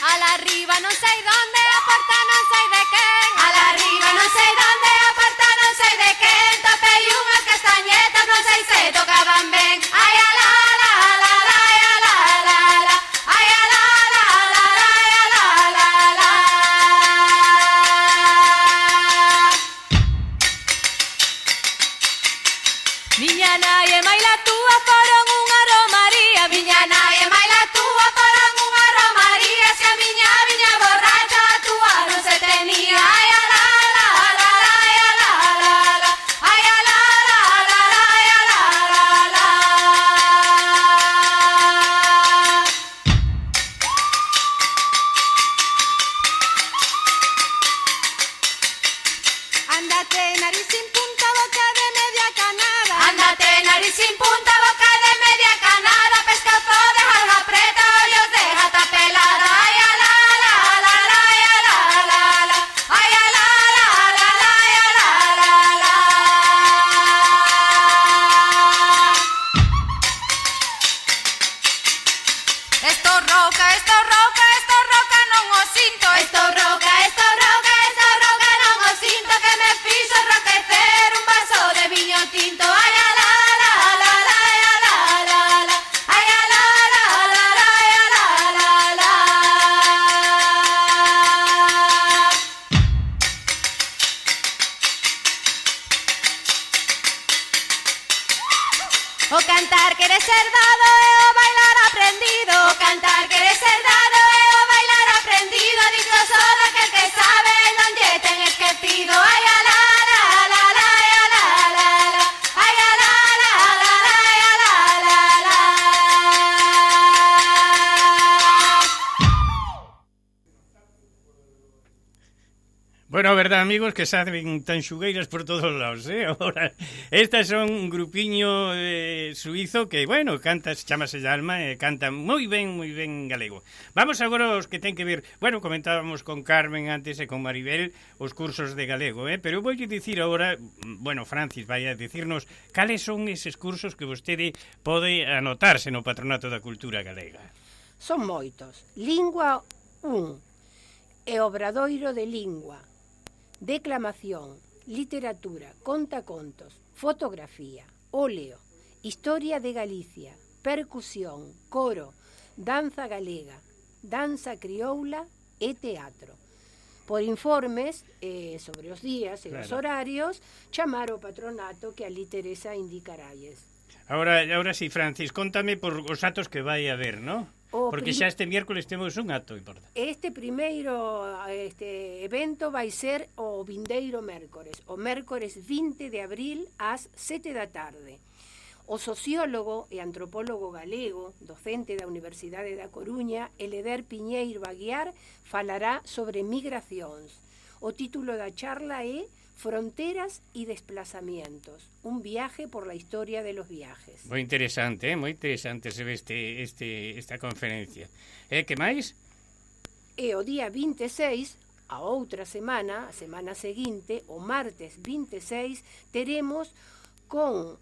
A la arriba non sei donde, a porta non sei de quen. A la arriba non sei donde, a porta non sei de quen. Topei unhas castañetas, non sei se tocaban ben. Ai, a la, la, la, la, ai, a la, la, la, ai, a la, la, la, la, ai, a la, la, la. Miña nai e maila túa foron unha romaría. Miña nai e maila túa foron unha romaría. Se a miña viña borracha a túa non se tenía. Ai, a la, la, la, la, ai, a la, la, la, ai, a la, la, la, la, ai, a la, la, la. Ándate, nariz sin punta, boca de media canada. Ándate, nariz sin punta, boca de media canada. Pescazo de alga preta, ollos de gata pelada. Ay, a la, la, la, la, ay, a la, la, la, ay, a la, la, la, la, ay, a la, la, la. Esto roca, non o sinto. Esto roca, non o sinto. Que me fixo enroquecer un vaso de viño tinto. Ay, a la, la, la, la, ay, a la, la, la, ay, a la, la, la, la, ay, a la, la, la. O cantar quere ser dado e o bailar aprendido. O cantar quere ser dado e o bailar aprendido. Dichoso daquel que sabe non lle ten esquecido. Ai, a la, la, la, la, ai, a la, la, la, ai, a la, la, la, la, ai, a la, la, la. Bueno, a verdade, amigos, que saben tan xugueiras por todos os lados, Ahora, estas son un grupiño suizo que, bueno, canta, chamase Yalma e canta moi ben galego. Vamos agora aos que ten que ver, bueno, comentábamos con Carmen antes e con Maribel os cursos de galego, pero vou dicir agora, bueno, Francis vai a dicirnos cales son eses cursos que vostede pode anotarse no Patronato da Cultura Galega. Son moitos. Lingua 1 e Obradoiro de Lingua. Declamación, literatura, contacontos, fotografía, óleo, historia de Galicia, percusión, coro, danza galega, danza crioula e teatro. Por informes sobre os días e os horarios, chamar o patronato que ali Teresa indicaralles. Ahora sí, Francis, contame por os atos que vai haber, ¿no? Porque xa este miércoles temos un acto importante. Este primeiro evento vai ser o vindeiro mércores, o mércores 20 de abril ás 7 da tarde. O sociólogo e antropólogo galego, docente da Universidade da Coruña, Eleder Piñeiro Aguiar, falará sobre migracións. O título da charla é Fronteras y desplazamientos, un viaje por la historia de los viajes. Moi interesante se ve esta conferencia. Que máis? E o día 26, a outra semana, a semana seguinte, o martes 26, teremos con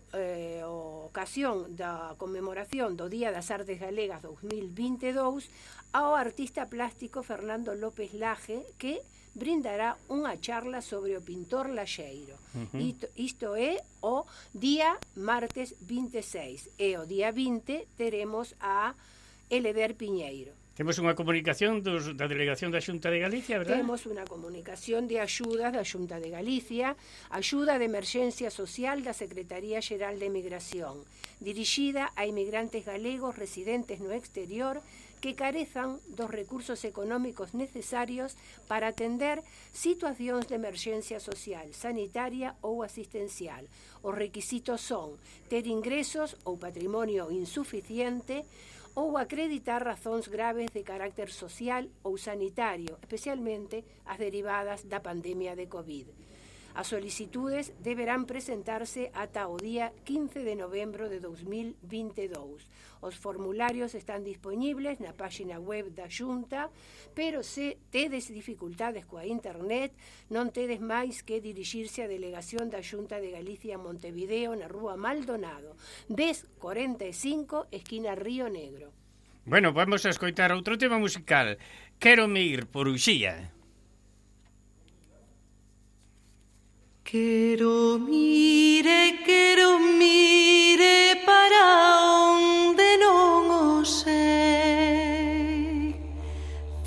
ocasión da conmemoración do Día das Artes Galegas 2022 ao artista plástico Fernando López Laje, que brindará unha charla sobre o pintor laxeiro. Isto é o día martes 26. E o día 20 teremos a Eleder Piñeiro. Temos unha comunicación da Delegación da Xunta de Galicia, verdad? Temos unha comunicación de axudas da Xunta de Galicia, axuda de emerxencia social da Secretaría Xeral de Migración, dirixida a inmigrantes galegos residentes no exterior que carezan dos recursos económicos necesarios para atender situacións de emerxencia social, sanitaria ou asistencial. Os requisitos son ter ingresos ou patrimonio insuficiente ou acreditar razóns graves de carácter social ou sanitario, especialmente as derivadas da pandemia de COVID. As solicitudes deberán presentarse ata o día 15 de novembro de 2022. Os formularios están disponibles na página web da Xunta, pero se tedes dificultades coa internet, non tedes máis que dirixirse á Delegación da Xunta de Galicia en Montevideo, na Rúa Maldonado, 1045, esquina Río Negro. Bueno, vamos a escoitar outro tema musical. Quero me ir por Uxía. Quero mire para onde non o sei.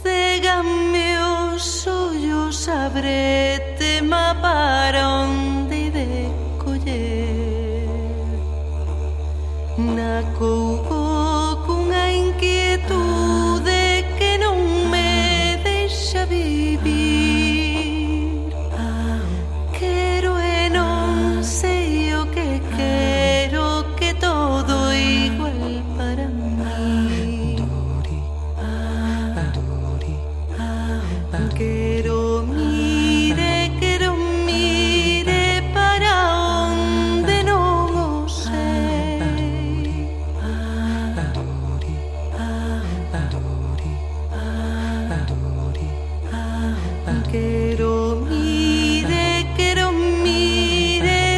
Cégame os ollos, abrete ma para onde de coller. Na coubo cunha inquietude que non me deixa vivir. Quero que todo igual para mí. Quero mire para onde non o sei. Quero mire,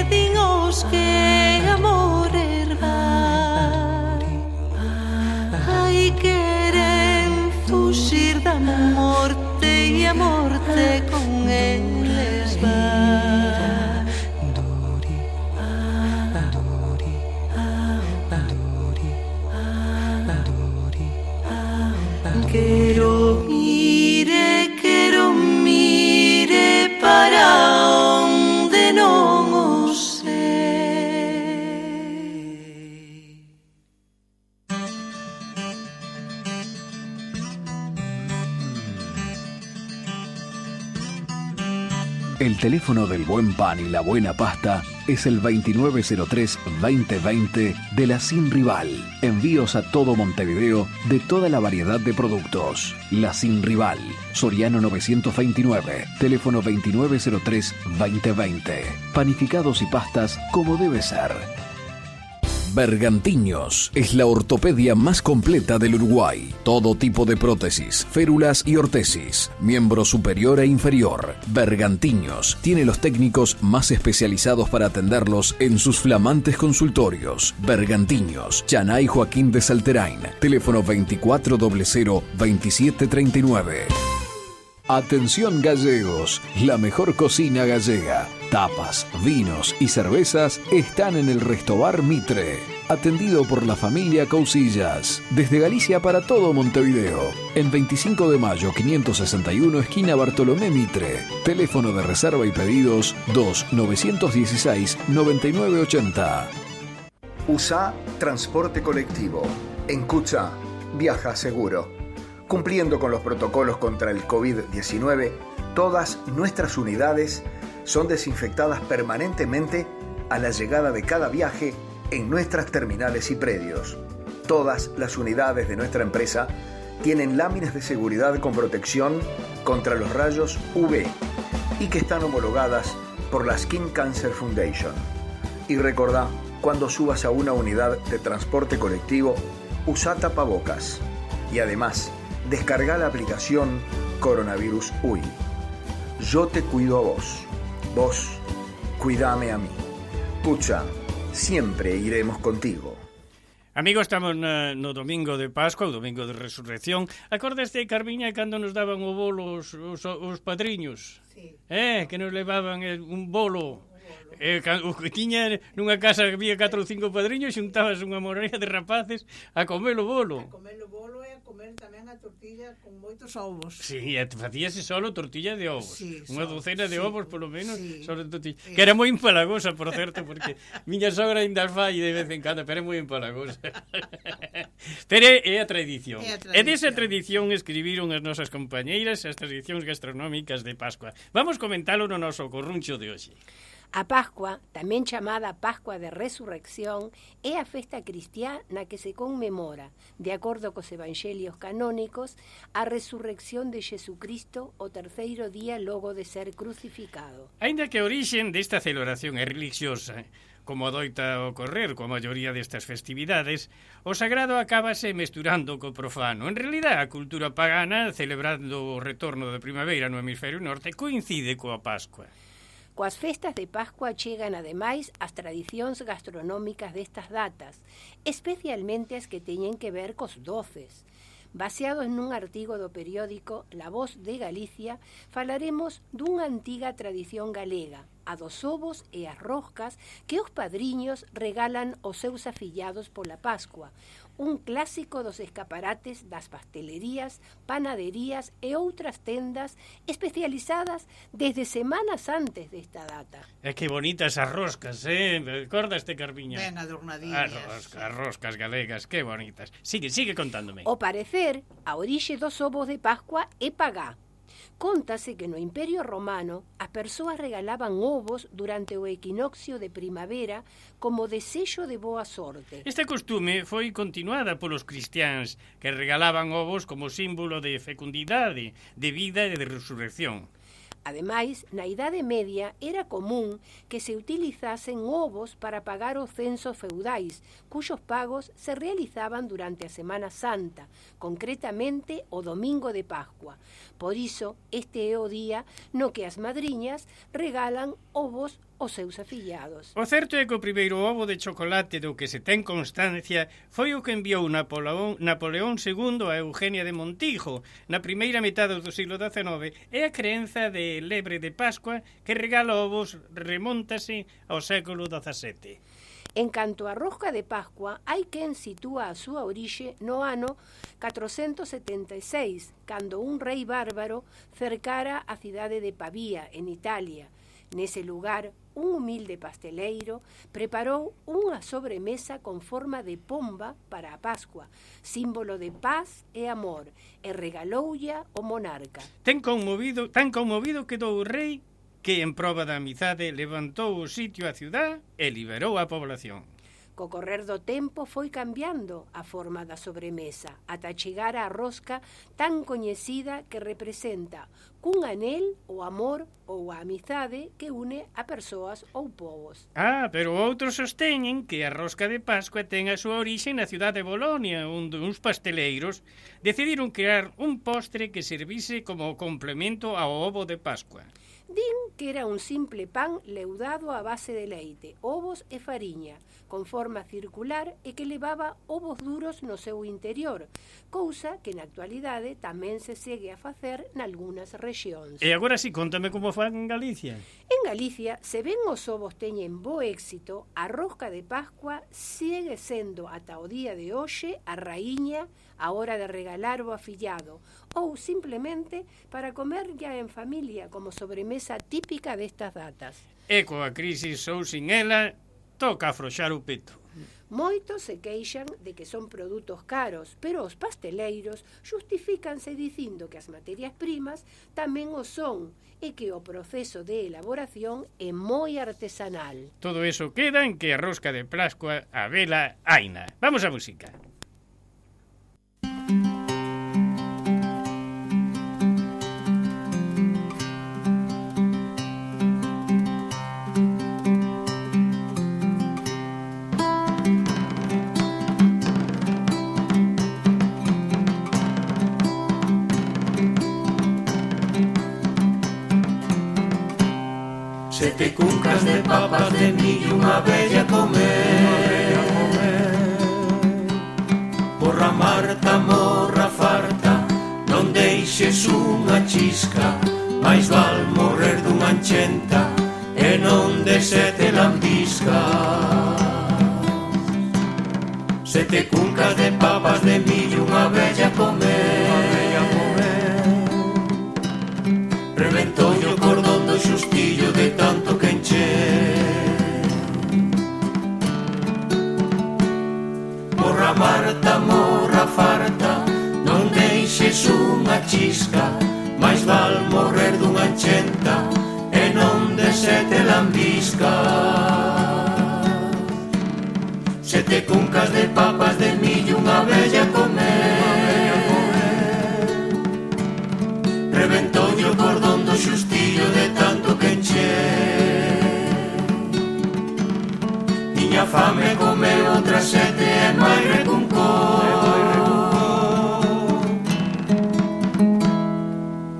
din os que amor ervar. Ai, queren fuxir da morte e a morte con eles va. Quero mire para onde non o sei. El teléfono del buen pan y la buena pasta es el 2903-2020 de la Sin Rival. Envíos a todo Montevideo de toda la variedad de productos. La Sin Rival, Soriano 929, teléfono 2903-2020. Panificados y pastas como debe ser. Bergantiños es la ortopedia más completa del Uruguay. Todo tipo de prótesis, férulas y ortesis, miembro superior e inferior. Bergantiños tiene los técnicos más especializados para atenderlos en sus flamantes consultorios. Bergantiños, Chanay Joaquín de Salterain, teléfono 2400-2739. Atención gallegos, la mejor cocina gallega. Tapas, vinos y cervezas están en el Restobar Mitre. Atendido por la familia Cousillas. Desde Galicia para todo Montevideo. En 25 de mayo 561, esquina Bartolomé Mitre. Teléfono de reserva y pedidos 2-916-9980. USA Transporte Colectivo. En Cucha, viaja seguro. Cumpliendo con los protocolos contra el COVID-19, todas nuestras unidades son desinfectadas permanentemente a la llegada de cada viaje en nuestras terminales y predios. Todas las unidades de nuestra empresa tienen láminas de seguridad con protección contra los rayos UV y que están homologadas por la Skin Cancer Foundation. Y recordá, cuando subas a una unidad de transporte colectivo, usa tapabocas. Y además, descarga la aplicación Coronavirus UI. Yo te cuido a vos. Vos, cuidame a mí. Pucha, siempre iremos contigo. Amigos, estamos no domingo de Pascua, o domingo de Resurrección. Acordaste, Carmiña, cando nos daban o bolo os padriños? Sí. Que nos levaban un bolo. O que tiña nunha casa que había 4 ou 5 padriños, xuntabas unha morreia de rapaces a comer o bolo. A comer o bolo e a comer tamén a tortilla con moitos ovos. Sí, facíase solo tortilla de ovos. Sí, unha docena de ovos, polo menos, sí. Solo tortilla. Que era moi empalagosa, por certo, porque miña sogra ainda as fai de vez en cando, pero é moi empalagosa. Pero é a tradición. E desa tradición escribiron as nosas compañeiras as tradicións gastronómicas de Pascua. Vamos comentalo no noso corruncho de hoxe. A Pascua, tamén chamada Pascua de Resurrección, é a festa cristiá na que se conmemora, de acordo cos evangelios canónicos, a resurrección de Xesucristo o terceiro día logo de ser crucificado. Aínda que a orixen desta celebración é religiosa, como adoita ocorrer coa maioría destas festividades, o sagrado acábase mesturando co profano. En realidad, a cultura pagana, celebrando o retorno da primavera no hemisferio norte, coincide coa Pascua. Coas festas de Pascua chegan ademais as tradicións gastronómicas destas datas, especialmente as que teñen que ver cos doces. Baseados nun artigo do periódico La Voz de Galicia, falaremos dunha antiga tradición galega, a dos ovos e as roscas que os padriños regalan aos seus afillados pola Pascua, un clásico dos escaparates das pastelerías, panaderías e outras tendas especializadas desde semanas antes desta data. Que bonitas as roscas, Recordaste, Carmiña? Ben adornadillas. As roscas galegas, que bonitas. Sigue contándome. Ao parecer, a orixe dos ovos de Pascua é pagá. Cóntase que no Imperio Romano as persoas regalaban ovos durante o equinoccio de primavera como desexo de boa sorte. Esta costume foi continuada polos cristiáns que regalaban ovos como símbolo de fecundidade, de vida e de resurrección. Ademais, na Idade Media era común que se utilizasen ovos para pagar os censos feudais, cuyos pagos se realizaban durante a Semana Santa, concretamente o domingo de Pascua. Por iso, este é o día no que as madriñas regalan ovos aos seus afillados. O certo é que o primeiro ovo de chocolate do que se ten constancia foi o que enviou Napoleón II a Eugenia de Montijo na primeira metade do siglo XIX, e a creenza de lebre de Pascua que regala ovos remóntase ao século XVII. En canto á rosca de Pascua, hai quen sitúa a súa orixe no ano 476, cando un rei bárbaro cercara a cidade de Pavía, en Italia. Nese lugar, un humilde pasteleiro preparou unha sobremesa con forma de pomba para a Pascua, símbolo de paz e amor, e regaloulla ao monarca. Tan conmovido quedou o rei que, en proba da amizade, levantou o sitio á ciudad e liberou a población. Co correr do tempo foi cambiando a forma da sobremesa, ata chegar á rosca tan coñecida que representa cun anel o amor ou a amizade que une a persoas ou povos. Pero outros sosteñen que a rosca de Pascua ten a súa orixe na cidade de Bolonia, onde uns pasteleiros decidiron crear un postre que servise como complemento ao ovo de Pascua. Din que era un simple pan leudado a base de leite, ovos e fariña, con forma circular e que levaba ovos duros no seu interior, cousa que na actualidade tamén se segue a facer nalgúnas rexións. E agora si, contame como fan en Galicia. En Galicia, se ben os ovos teñen bo éxito, a rosca de Pascua segue sendo ata o día de hoxe a raíña a hora de regalar o afillado, ou simplemente para comer ya en familia como sobremesa típica destas datas. E coa crisis ou sin ela, toca afrouxar o peto. Moitos se queixan de que son produtos caros, pero os pasteleiros justifícanse dicindo que as materias primas tamén o son e que o proceso de elaboración é moi artesanal. Todo eso queda en que a rosca de Pascua a vela aina. Vamos a música. Sete cuncas de papas de millo unha bella comer. Morra Marta, morra farta, non deixes unha chisca, máis val morrer dunha enchenta e non de sete lambiscas. Sete cuncas de papas de millo unha bella comer. Reventou o cordón do xustillo de tanto que encher. Morra Marta, morra farta, non deixes unha chisca, máis val morrer dunha enchenta e non de sete lambiscas. Sete cuncas de papas de millo unha bella comer. Reventou o cordón do xustillo de tanto que encher. Tiña fame, comeu outra sete e máis recuncou.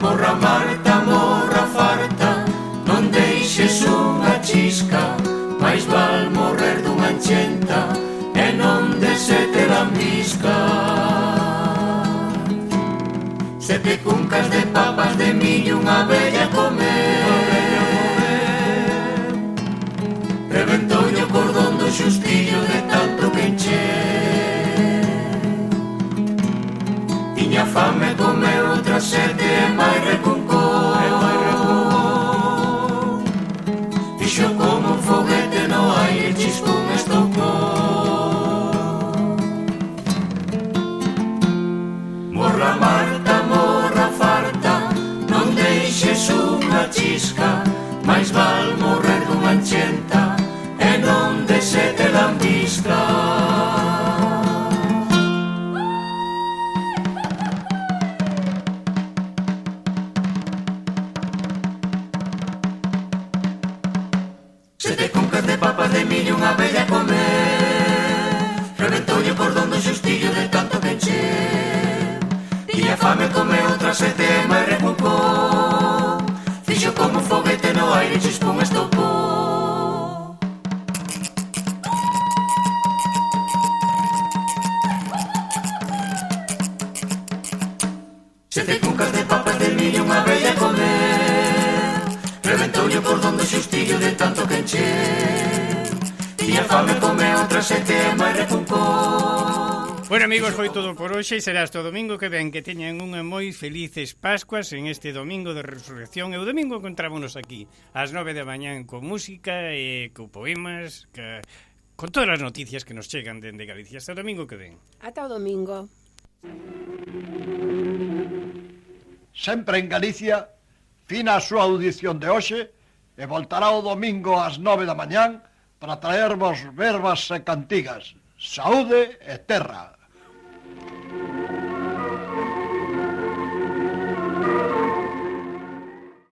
Morra Marta, morra farta, non deixes unha chisca, máis val morrer dunha enchenta e non de sete lambiscas. Sete cuncas de papas de millo unha bella comer. Reventou o cordón do xustillo de tanto que encher. Tiña fame, comeu outra sete e máis recuncou. Fixo como un foguete no aire, chispón estoucou. Morra Marta, morra farta, non deixes unha chisca, máis val morrer dunha enchenta e non de sete lambiscas. Sete cuncas de papas de millo unha bella comer. Reventou o cordón do xustillo de tanto que encher. Tiña fame, comeu outra sete e máis recuncou. Fixo como un foguete no aire, chispón estoucou. Sete cuncas de papas de millo unha bella comer. Reventou o cordón do xustillo de tanto que encher. Tiña fame, comeu outra sete e máis recuncou. Bueno, amigos, foi todo por hoxe e será hasta o domingo que ven. Que teñan unha moi felices Pascuas en este domingo de resurrección. E o domingo encontrámonos aquí ás 9 da mañán con música e con poemas, con todas as noticias que nos chegan dende Galicia. Hasta o domingo que ven. Ata o domingo. Sempre en Galicia, fina a súa audición de hoxe e voltará o domingo ás 9 da mañán para traervos verbas e cantigas. Saúde e terra.